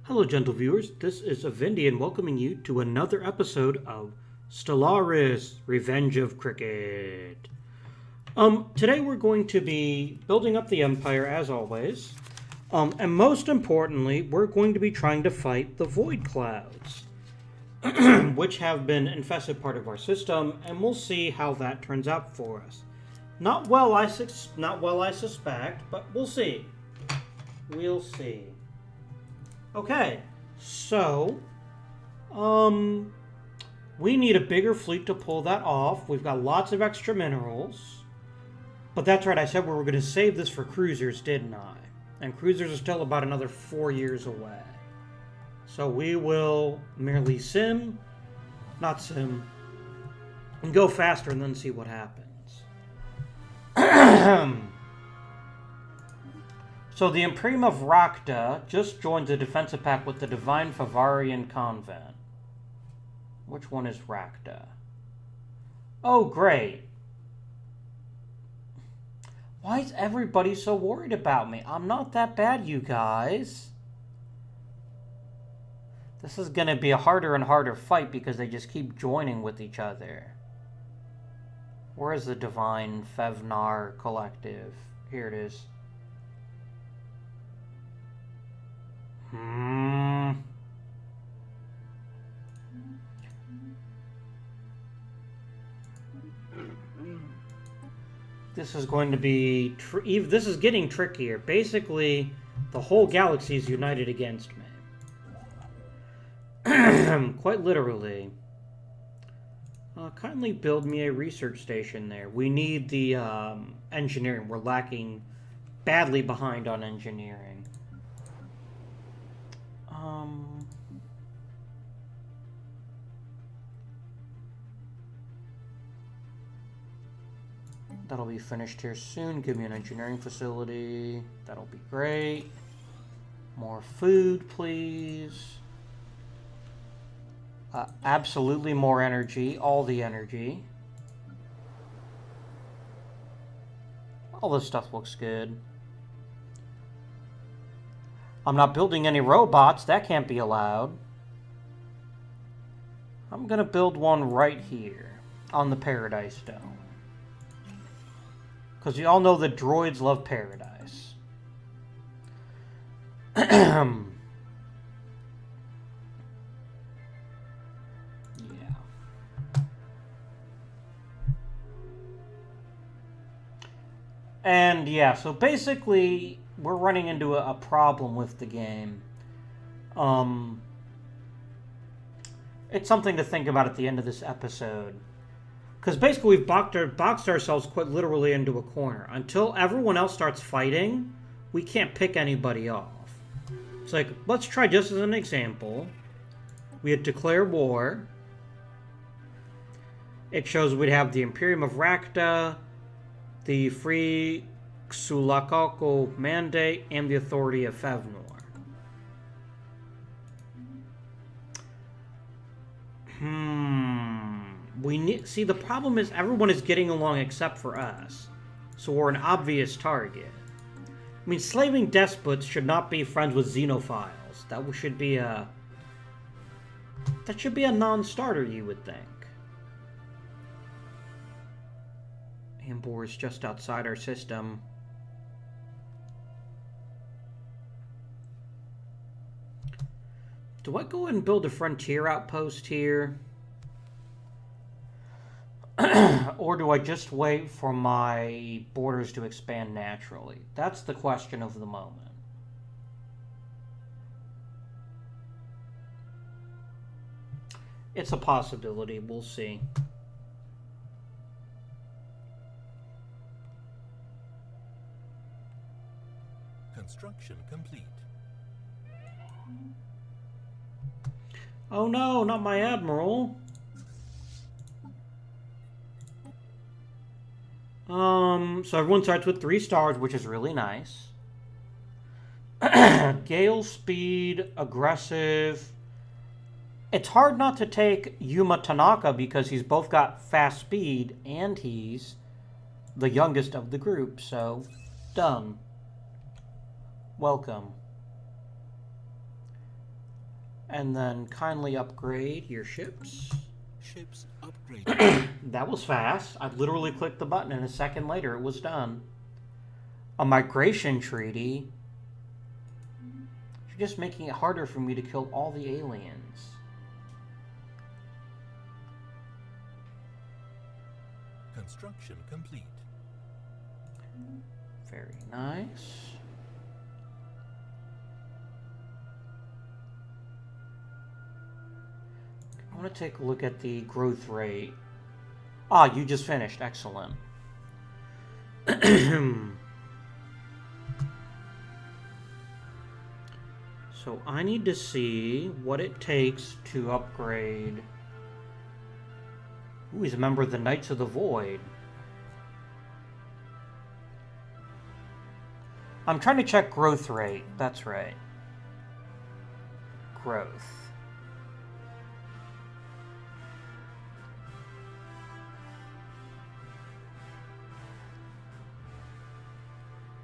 Hello, gentle viewers. This is Avindian welcoming you to another episode of Stellaris: Revenge of Krikkit. Today we're going to be building up the Empire as always. And most importantly, we're going to be trying to fight the Void Clouds, which have been infested part of our system, and we'll see how that turns out for us. Not well, I suspect, but we'll see. We'll see. Okay, so, we need a bigger fleet to pull that off. We've got lots of extra minerals. But that's right, I said we were going to save this for cruisers, didn't I? And cruisers are still about another 4 years away. So we will merely not sim, and go faster and then see what happens. So the Imperium of Rakta just joined the defensive pact with the Divine Favarian Convent. Which one is Rakta? Oh, great. Why is everybody so worried about me? I'm not that bad, you guys. This is going to be a harder and harder fight because they just keep joining with each other. Where is the Divine Fevnar Collective? Here it is. This is going to be... this is getting trickier. Basically, the whole galaxy is united against me. Quite literally. Kindly build me a research station there. We need the engineering. We're lacking badly behind on engineering. That'll be finished here soon. Give me an engineering facility. That'll be great. More food, please. Absolutely more energy. All the energy. All this stuff looks good. I'm not building any robots. That can't be allowed. I'm going to build one right here on the Paradise Dome. Because you all know that droids love paradise. Yeah. And yeah, so basically, we're running into a problem with the game. It's something to think about at the end of this episode. Because basically we've boxed ourselves quite literally into a corner. Until everyone else starts fighting, we can't pick anybody off. It's like, let's try just as an example. We had declare war. It shows we'd have the Imperium of Rakta, the Free Xulakoko Mandate, and the Authority of Fevnor. See, the problem is everyone is getting along except for us. So we're an obvious target. I mean, slaving despots should not be friends with xenophiles. That should be a non-starter, you would think. Ambor is just outside our system. Do I go ahead and build a frontier outpost here? Or do I just wait for my borders to expand naturally? That's the question of the moment. It's a possibility. We'll see. Construction complete. Oh no, not my admiral. So everyone starts with 3 stars, which is really nice. Gale speed, aggressive. It's hard not to take Yuma Tanaka because he's both got fast speed and he's the youngest of the group, so done. Welcome. And then kindly upgrade your ships. Ships upgraded. That was fast. I literally clicked the button and a second later it was done. A migration treaty. You're just making it harder for me to kill all the aliens. Construction complete. Very nice. I want to take a look at the growth rate. Ah, you just finished. Excellent. So I need to see what it takes to upgrade. Ooh, he's a member of the Knights of the Void. I'm trying to check growth rate. That's right. Growth.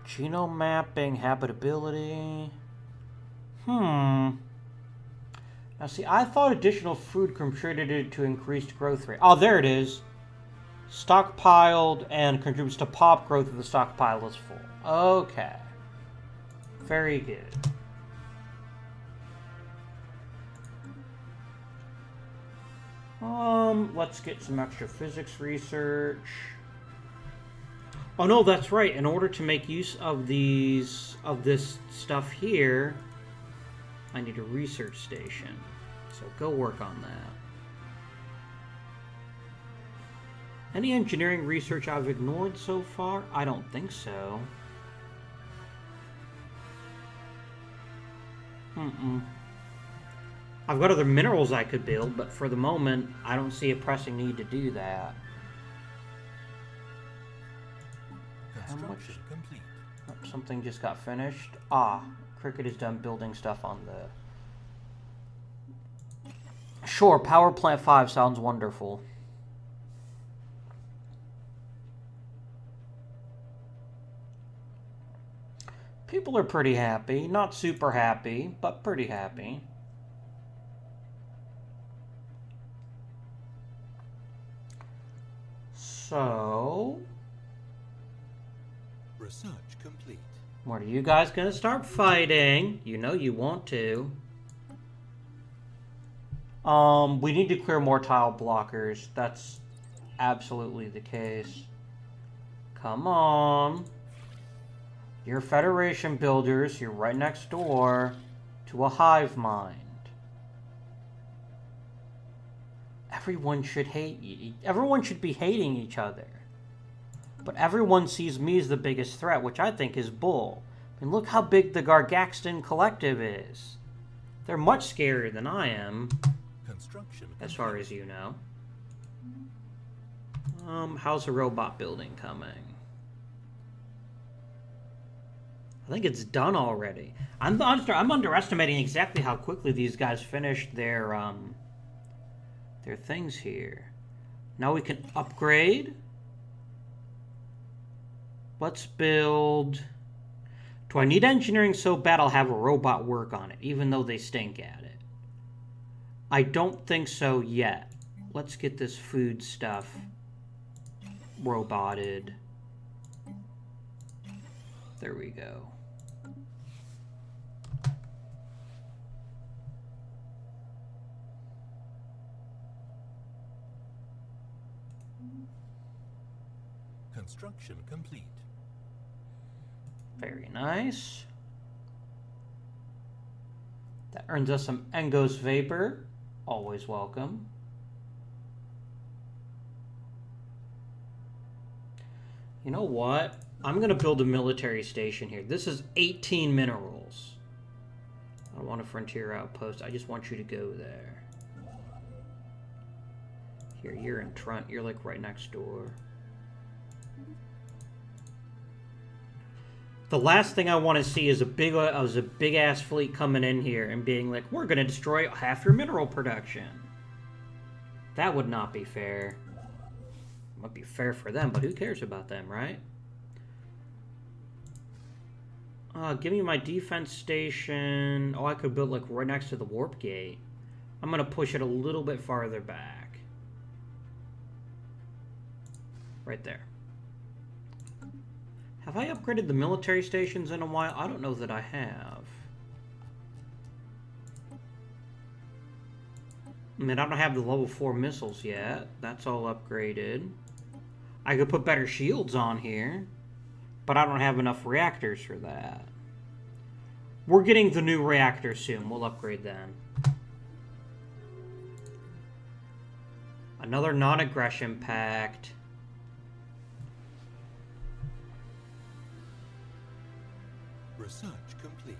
Genome mapping, habitability. Now see, I thought additional food contributed to increased growth rate. Oh, there it is. Stockpiled and contributes to pop growth if the stockpile is full. Okay. Very good. Let's get some extra physics research. Oh no, that's right. In order to make use of this stuff here, I need a research station. So go work on that. Any engineering research I've ignored so far? I don't think so. I've got other minerals I could build, but for the moment, I don't see a pressing need to do that. Construction complete. Oh, something just got finished. Ah, Krikkit is done building stuff on the... Sure, Power Plant 5 sounds wonderful. People are pretty happy. Not super happy, but pretty happy. So... Research complete. What are you guys gonna start fighting? You know you want to. We need to clear more tile blockers. That's absolutely the case. Come on. You're Federation builders. You're right next door to a hive mind. Everyone should hate you. Everyone should be hating each other. But everyone sees me as the biggest threat, which I think is bull. I mean, look how big the Gargaxton Collective is. They're much scarier than I am. Construction As far as you know. How's the robot building coming? I think it's done already. I'm underestimating exactly how quickly these guys finished their things here. Now we can upgrade. Let's build... Do I need engineering so bad I'll have a robot work on it, even though they stink at it? I don't think so yet. Let's get this food stuff roboted. There we go. Construction complete. Very nice. That earns us some Engos Vapor. Always welcome. You know what? I'm going to build a military station here. This is 18 minerals. I don't want a frontier outpost. I just want you to go there. Here, you're in front. You're like right next door. The last thing I want to see is a big ass fleet coming in here and being like, we're going to destroy half your mineral production. That would not be fair. It might be fair for them, but who cares about them, right? Give me my defense station. Oh, I could build like right next to the warp gate. I'm gonna push it a little bit farther back. Right there. Have I upgraded the military stations in a while? I don't know that I have. I mean, I don't have the level 4 missiles yet. That's all upgraded. I could put better shields on here, but I don't have enough reactors for that. We're getting the new reactor soon. We'll upgrade them. Another non-aggression pact. Research complete.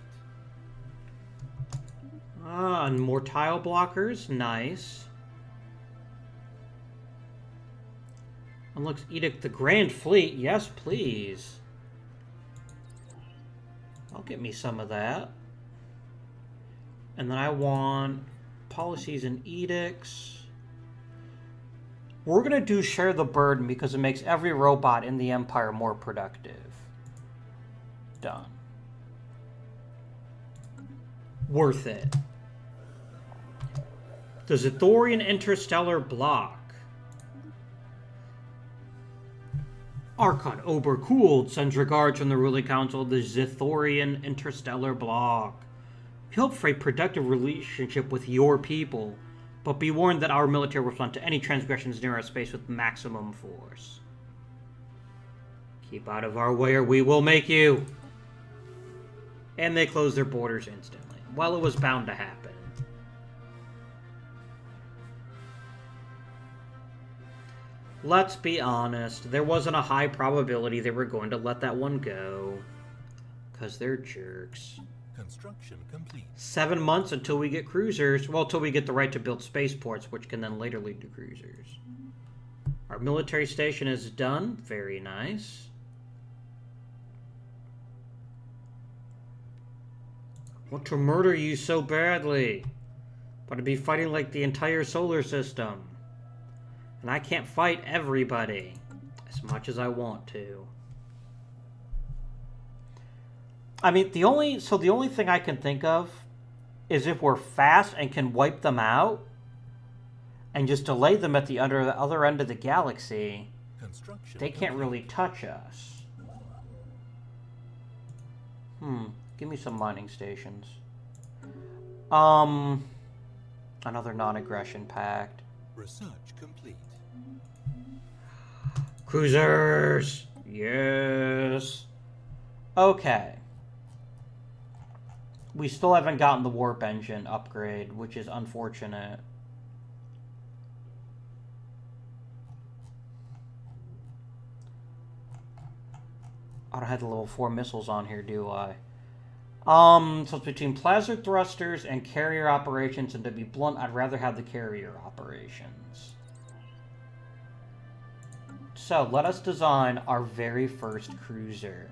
And more tile blockers. Nice. Unlocks Edict the Grand Fleet. Yes, please. I'll get me some of that. And then I want policies and edicts. We're going to do share the burden because it makes every robot in the Empire more productive. Done. Worth it. The Zithorian Interstellar Block. Archon Obercooled sends regards from the ruling council of the Zithorian Interstellar Block. We hope for a productive relationship with your people, but be warned that our military will respond to any transgressions near our space with maximum force. Keep out of our way or we will make you. And they close their borders instantly. Well, it was bound to happen. Let's be honest, there wasn't a high probability they were going to let that one go. Because they're jerks. Construction complete. 7 months until we get cruisers. Well, until we get the right to build spaceports, which can then later lead to cruisers. Our military station is done. Very nice. I want to murder you so badly. But I'd be fighting like the entire solar system. And I can't fight everybody as much as I want to. I mean, the only thing I can think of is if we're fast and can wipe them out and just delay them at the other end of the galaxy, they can't really touch us. Give me some mining stations. Another non-aggression pact. Research complete. Cruisers! Yes! Okay. We still haven't gotten the warp engine upgrade, which is unfortunate. I don't have the level 4 missiles on here, do I? So it's between plasma thrusters and carrier operations, and to be blunt, I'd rather have the carrier operations. So, let us design our very first cruiser.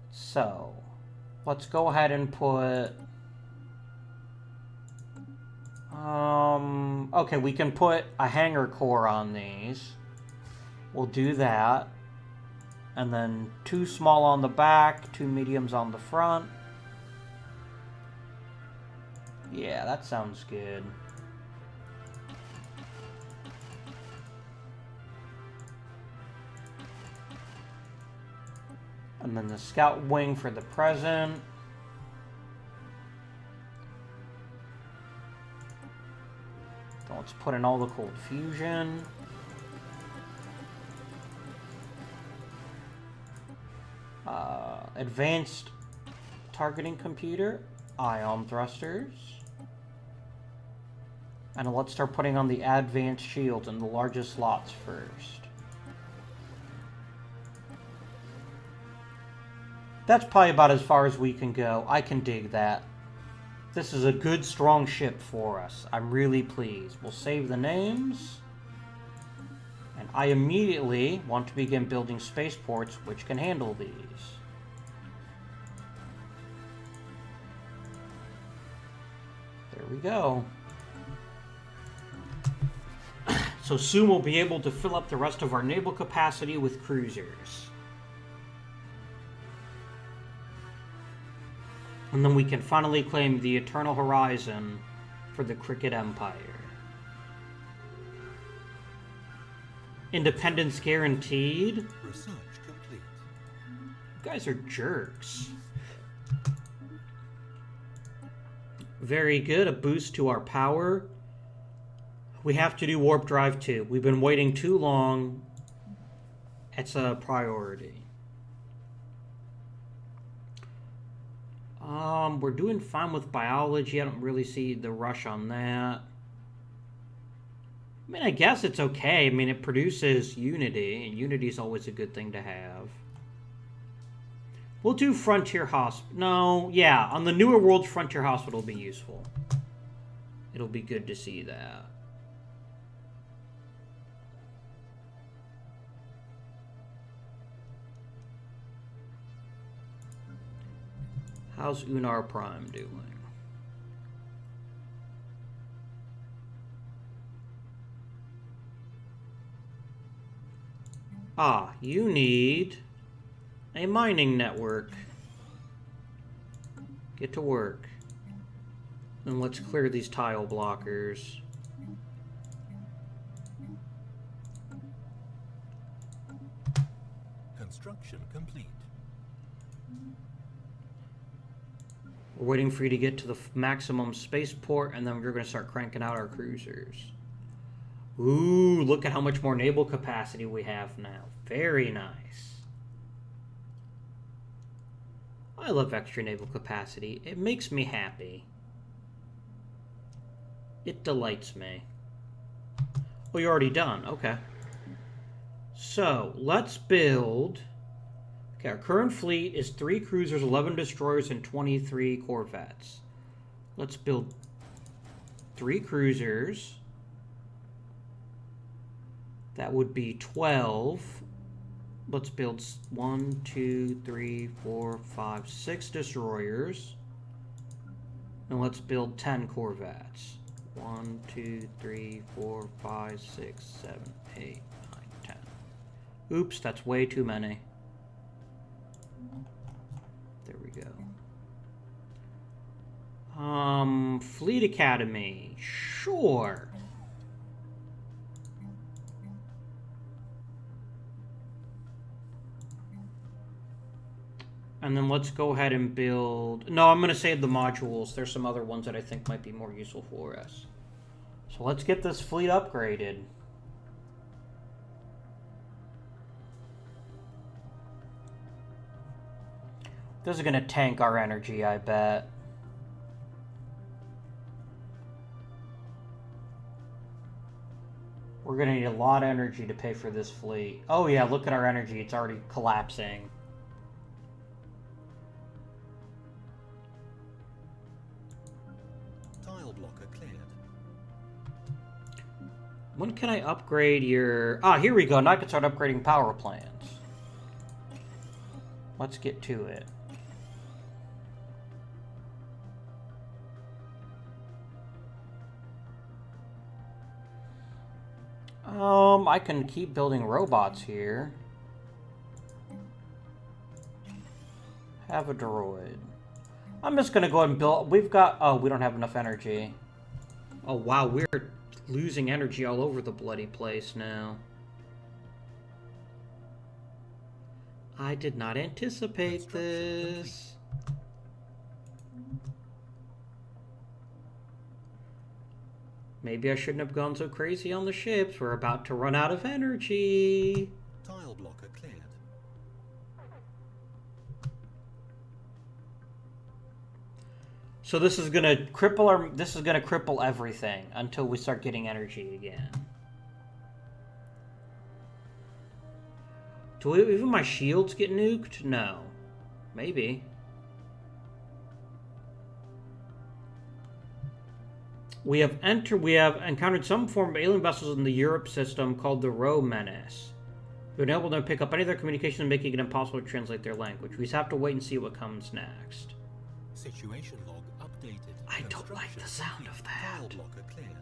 So, let's go ahead and put... okay, we can put a hangar core on these. We'll do that. And then 2 small on the back, 2 mediums on the front. Yeah, that sounds good. And then the scout wing for the present. So let's put in all the cold fusion. Advanced targeting computer, ion thrusters. And let's start putting on the advanced shields in the largest slots first. That's probably about as far as we can go. I can dig that. This is a good, strong ship for us. I'm really pleased. We'll save the names. And I immediately want to begin building spaceports which can handle these. There we go. So soon we'll be able to fill up the rest of our naval capacity with cruisers. And then we can finally claim the eternal horizon for the Krikkit Empire. Independence guaranteed? Research complete. You guys are jerks. Very good. A boost to our power. We have to do warp drive 2. We've been waiting too long. It's a priority. We're doing fine with biology. I don't really see the rush on that. I mean, I guess it's okay. I mean, it produces unity, and unity is always a good thing to have. We'll do Frontier Hospital. No, yeah, on the newer worlds, Frontier Hospital will be useful. It'll be good to see that. How's Unar Prime doing? Ah, you need a mining network. Get to work. And let's clear these tile blockers. Construction complete. We're waiting for you to get to the maximum spaceport, and then we're going to start cranking out our cruisers. Ooh, look at how much more naval capacity we have now. Very nice. I love extra naval capacity. It makes me happy. It delights me. Oh, you're already done. Okay. So, let's build... Okay, our current fleet is 3 cruisers, 11 destroyers, and 23 corvettes. Let's build 3 cruisers. That would be 12. Let's build 1, 2, 3, 4, 5, 6 destroyers. And let's build 10 corvettes. 1, 2, 3, 4, 5, 6, 7, 8, 9, 10. Oops, that's way too many. There we go. Fleet Academy. Sure. And then let's go ahead and build... No, I'm going to save the modules. There's some other ones that I think might be more useful for us. So let's get this fleet upgraded. This is going to tank our energy, I bet. We're going to need a lot of energy to pay for this fleet. Oh yeah, look at our energy. It's already collapsing. Tile blocker cleared. When can I upgrade your... Ah, here we go. Now I can start upgrading power plants. Let's get to it. I can keep building robots here. Have a droid. I'm just gonna go ahead and build... We've got... Oh, we don't have enough energy. Oh, wow, we're losing energy all over the bloody place now. I did not anticipate this. Maybe I shouldn't have gone so crazy on the ships. We're about to run out of energy. Tile blocker cleared. So this is gonna cripple our... This is gonna cripple everything until we start getting energy again. Do even my shields get nuked? No. Maybe. We have encountered some form of alien vessels in the Europe system called the Rho Menace. We've been able to pick up any of their communication, making it impossible to translate their language. We just have to wait and see what comes next. Situation log updated. I don't like the sound of that. Tile blocker cleared.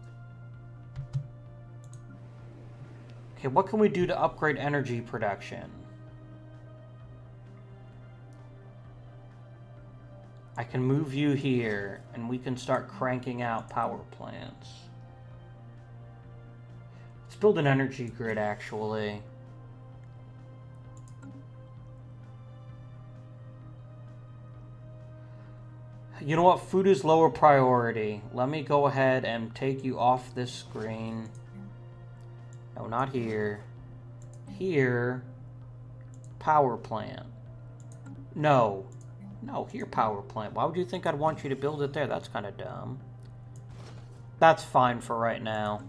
Okay, what can we do to upgrade energy production? I can move you here, and we can start cranking out power plants. Let's build an energy grid, actually. You know what? Food is lower priority. Let me go ahead and take you off this screen. No, not here. Here. Power plant. No. No, here, power plant. Why would you think I'd want you to build it there? That's kind of dumb. That's fine for right now.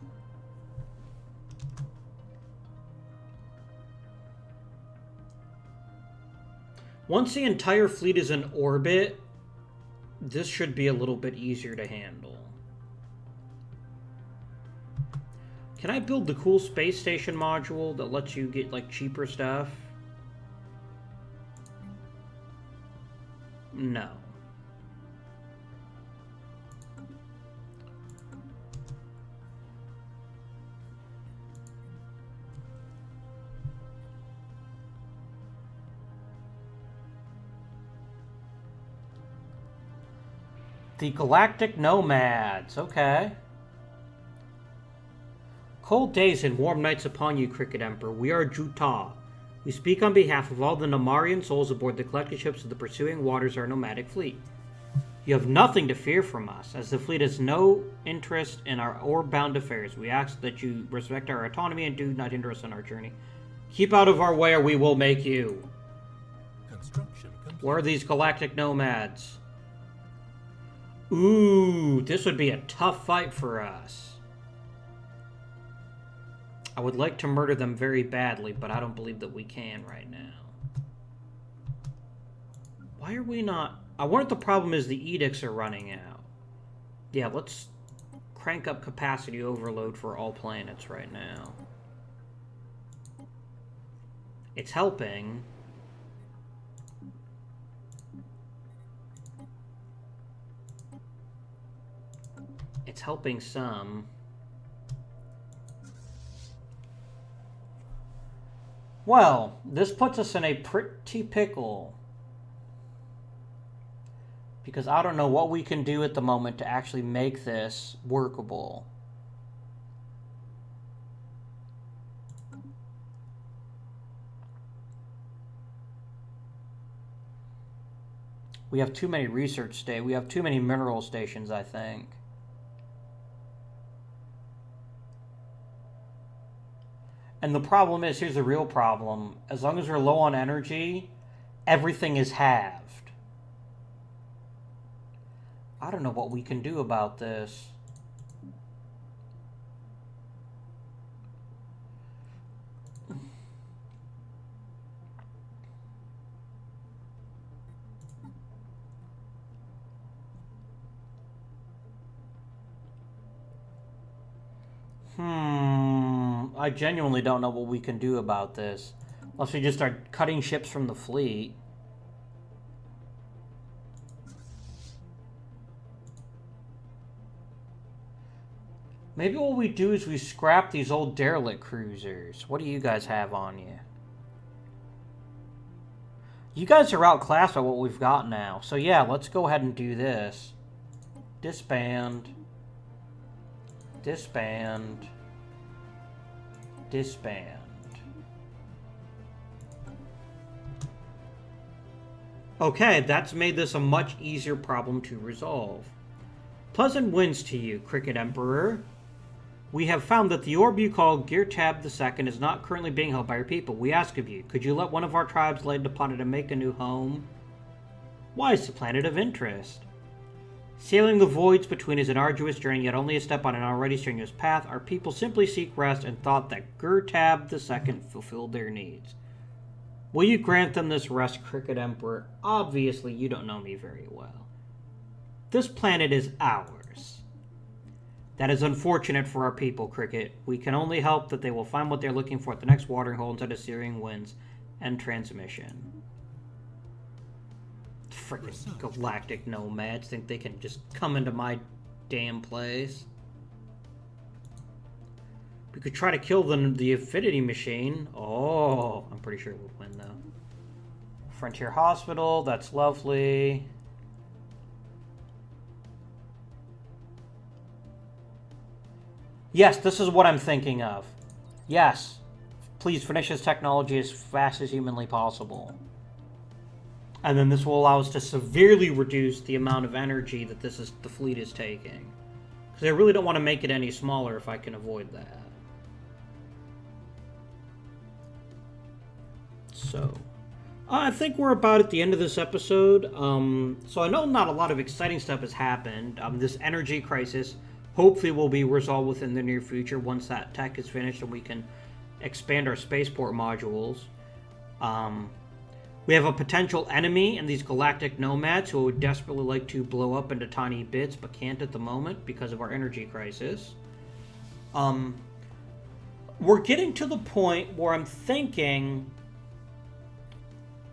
Once the entire fleet is in orbit, this should be a little bit easier to handle. Can I build the cool space station module that lets you get, like, cheaper stuff? No. The Galactic Nomads. Okay. Cold days and warm nights upon you, Krikkit Emperor. We are Utopia. We speak on behalf of all the Nomarian souls aboard the collected ships of the pursuing waters, our nomadic fleet. You have nothing to fear from us, as the fleet has no interest in our orb-bound affairs. We ask that you respect our autonomy and do not hinder us on our journey. Keep out of our way or we will make you. Construction complete. Where are these galactic nomads? Ooh, this would be a tough fight for us. I would like to murder them very badly, but I don't believe that we can right now. Why are we not... I wonder if the problem is the edicts are running out. Yeah, let's crank up capacity overload for all planets right now. It's helping. It's helping some. Well, this puts us in a pretty pickle. Because I don't know what we can do at the moment to actually make this workable. We have too many research stations. We have too many mineral stations, I think. And the problem is, here's the real problem. As long as we're low on energy, everything is halved. I don't know what we can do about this. I genuinely don't know what we can do about this. Unless we just start cutting ships from the fleet. Maybe what we do is we scrap these old derelict cruisers. What do you guys have on you? You guys are outclassed by what we've got now. So yeah, let's go ahead and do this. Disband. Disband. Disband. Okay, that's made this a much easier problem to resolve. Pleasant winds to you, Krikkit Emperor. We have found that the orb you call Geartab II is not currently being held by your people. We ask of you, could you let one of our tribes land upon it and make a new home? Why is the planet of interest? Sailing the voids between is an arduous journey, yet only a step on an already strenuous path. Our people simply seek rest and thought that Geartab II fulfilled their needs. Will you grant them this rest, Krikkit Emperor? Obviously, you don't know me very well. This planet is ours. That is unfortunate for our people, Krikkit. We can only hope that they will find what they're looking for at the next watering hole instead of searing winds and transmission. Freaking galactic nomads think they can just come into my damn place. We could try to kill the Affinity Machine. Oh, I'm pretty sure it would win, though. Frontier Hospital, that's lovely. Yes, this is what I'm thinking of. Yes. Please finish this technology as fast as humanly possible. And then this will allow us to severely reduce the amount of energy that the fleet is taking. Because I really don't want to make it any smaller if I can avoid that. So, I think we're about at the end of this episode. So I know not a lot of exciting stuff has happened. This energy crisis hopefully will be resolved within the near future once that tech is finished and we can expand our spaceport modules. We have a potential enemy in these galactic nomads who would desperately like to blow up into tiny bits but can't at the moment because of our energy crisis. We're getting to the point where I'm thinking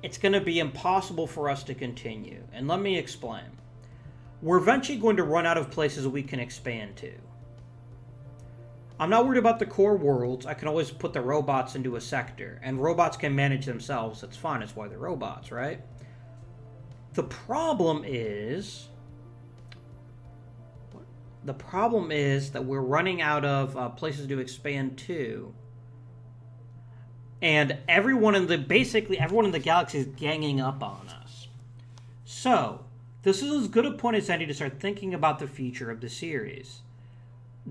it's going to be impossible for us to continue. And let me explain. We're eventually going to run out of places we can expand to. I'm not worried about the core worlds. I can always put the robots into a sector. And robots can manage themselves. That's fine. That's why they're robots, right? The problem is that we're running out of places to expand to. And basically everyone in the galaxy is ganging up on us. So, this is as good a point as any to start thinking about the future of the series.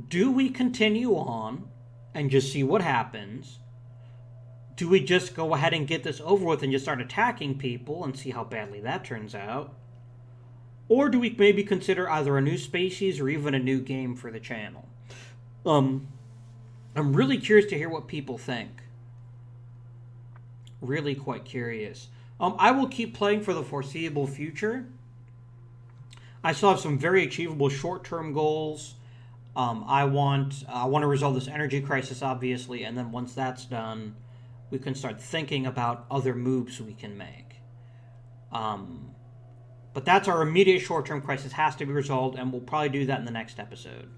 Do we continue on and just see what happens? Do we just go ahead and get this over with and just start attacking people and see how badly that turns out? Or do we maybe consider either a new species or even a new game for the channel? I'm really curious to hear what people think. Really quite curious. I will keep playing for the foreseeable future. I still have some very achievable short-term goals. I want to resolve this energy crisis, obviously, and then once that's done, we can start thinking about other moves we can make. But that's our immediate short-term crisis, has to be resolved, and we'll probably do that in the next episode.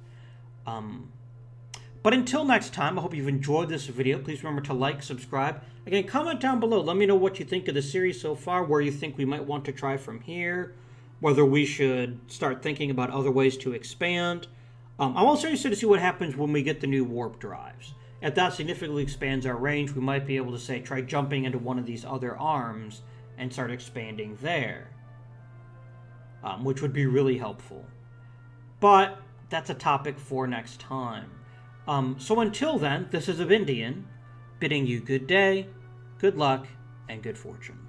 But until next time, I hope you've enjoyed this video. Please remember to like, subscribe. Again, comment down below. Let me know what you think of the series so far, where you think we might want to try from here, whether we should start thinking about other ways to expand. I'm also interested to see what happens when we get the new warp drives. If that significantly expands our range, we might be able to, say, try jumping into one of these other arms and start expanding there, which would be really helpful. But that's a topic for next time. So until then, this is Avindian, bidding you good day, good luck, and good fortune.